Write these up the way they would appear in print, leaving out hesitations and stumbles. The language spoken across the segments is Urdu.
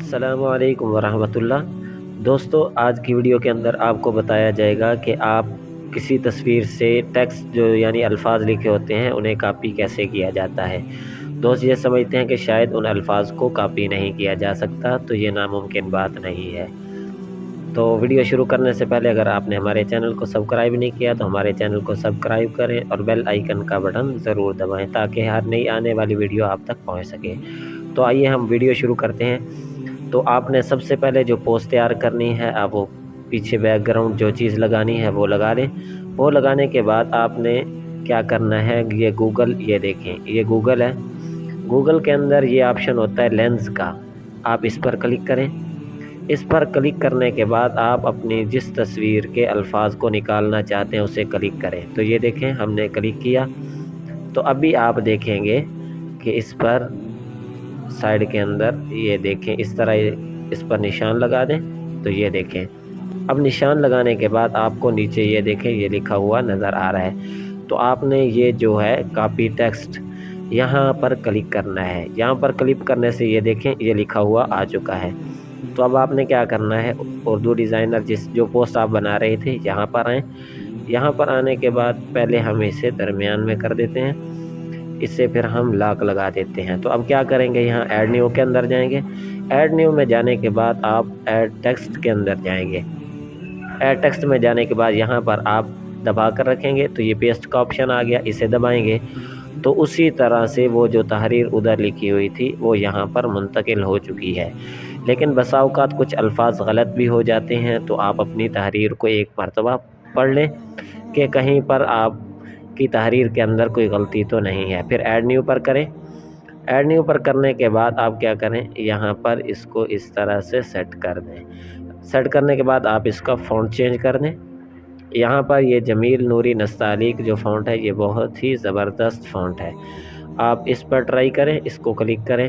السلام علیکم ورحمۃ اللہ۔ دوستو، آج کی ویڈیو کے اندر آپ کو بتایا جائے گا کہ آپ کسی تصویر سے ٹیکسٹ جو یعنی الفاظ لکھے ہوتے ہیں انہیں کاپی کیسے کیا جاتا ہے۔ دوست یہ سمجھتے ہیں کہ شاید ان الفاظ کو کاپی نہیں کیا جا سکتا، تو یہ ناممکن بات نہیں ہے۔ تو ویڈیو شروع کرنے سے پہلے اگر آپ نے ہمارے چینل کو سبسکرائب نہیں کیا تو ہمارے چینل کو سبسکرائب کریں اور بیل آئیکن کا بٹن ضرور دبائیں تاکہ ہر نئی آنے والی ویڈیو آپ تک پہنچ سکے۔ تو آئیے ہم ویڈیو شروع کرتے ہیں۔ تو آپ نے سب سے پہلے جو پوسٹ تیار کرنی ہے، آپ وہ پیچھے بیک گراؤنڈ جو چیز لگانی ہے وہ لگا لیں۔ وہ لگانے کے بعد آپ نے کیا کرنا ہے، یہ گوگل، یہ دیکھیں یہ گوگل ہے۔ گوگل کے اندر یہ آپشن ہوتا ہے لینز کا، آپ اس پر کلک کریں۔ اس پر کلک کرنے کے بعد آپ اپنی جس تصویر کے الفاظ کو نکالنا چاہتے ہیں اسے کلک کریں۔ تو یہ دیکھیں ہم نے کلک کیا، تو ابھی آپ دیکھیں گے کہ اس پر سائیڈ کے اندر یہ دیکھیں اس طرح اس پر نشان لگا دیں۔ تو یہ دیکھیں اب نشان لگانے کے بعد آپ کو نیچے یہ دیکھیں یہ لکھا ہوا نظر آ رہا ہے۔ تو آپ نے یہ جو ہے کاپی ٹیکسٹ یہاں پر کلک کرنا ہے۔ یہاں پر کلک کرنے سے یہ دیکھیں یہ لکھا ہوا آ چکا ہے۔ تو اب آپ نے کیا کرنا ہے، اردو ڈیزائنر جو پوسٹ آپ بنا رہے تھے یہاں پر آئیں۔ یہاں پر آنے کے بعد پہلے ہم اسے درمیان میں کر دیتے ہیں، اسے پھر ہم لاک لگا دیتے ہیں۔ تو اب کیا کریں گے، یہاں ایڈ نیو کے اندر جائیں گے۔ ایڈ نیو میں جانے کے بعد آپ ایڈ ٹیکسٹ کے اندر جائیں گے۔ ایڈ ٹیکسٹ میں جانے کے بعد یہاں پر آپ دبا کر رکھیں گے تو یہ پیسٹ کا آپشن آ گیا، اسے دبائیں گے تو اسی طرح سے وہ جو تحریر ادھر لکھی ہوئی تھی وہ یہاں پر منتقل ہو چکی ہے۔ لیکن بسا اوقات کچھ الفاظ غلط بھی ہو جاتے ہیں، تو آپ اپنی تحریر کو ایک مرتبہ پڑھ لیں کہ کہیں پر آپ کی تحریر کے اندر کوئی غلطی تو نہیں ہے۔ پھر ایڈ نیو پر کریں۔ ایڈ نیو پر کرنے کے بعد آپ کیا کریں، یہاں پر اس کو اس طرح سے سیٹ کر دیں۔ سیٹ کرنے کے بعد آپ اس کا فونٹ چینج کر دیں۔ یہاں پر یہ جمیل نوری نستعلیق جو فونٹ ہے یہ بہت ہی زبردست فونٹ ہے، آپ اس پر ٹرائی کریں، اس کو کلک کریں۔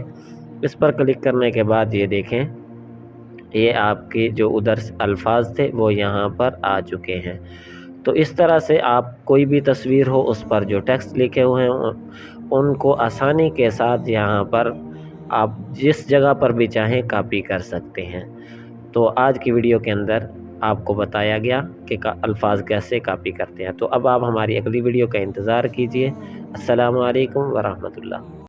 اس پر کلک کرنے کے بعد یہ دیکھیں یہ آپ کے جو ادھر الفاظ تھے وہ یہاں پر آ چکے ہیں۔ تو اس طرح سے آپ کوئی بھی تصویر ہو اس پر جو ٹیکسٹ لکھے ہوئے ہیں ان کو آسانی کے ساتھ یہاں پر آپ جس جگہ پر بھی چاہیں کاپی کر سکتے ہیں۔ تو آج کی ویڈیو کے اندر آپ کو بتایا گیا کہ الفاظ کیسے کاپی کرتے ہیں۔ تو اب آپ ہماری اگلی ویڈیو کا انتظار کیجیے۔ السلام علیکم ورحمۃ اللہ۔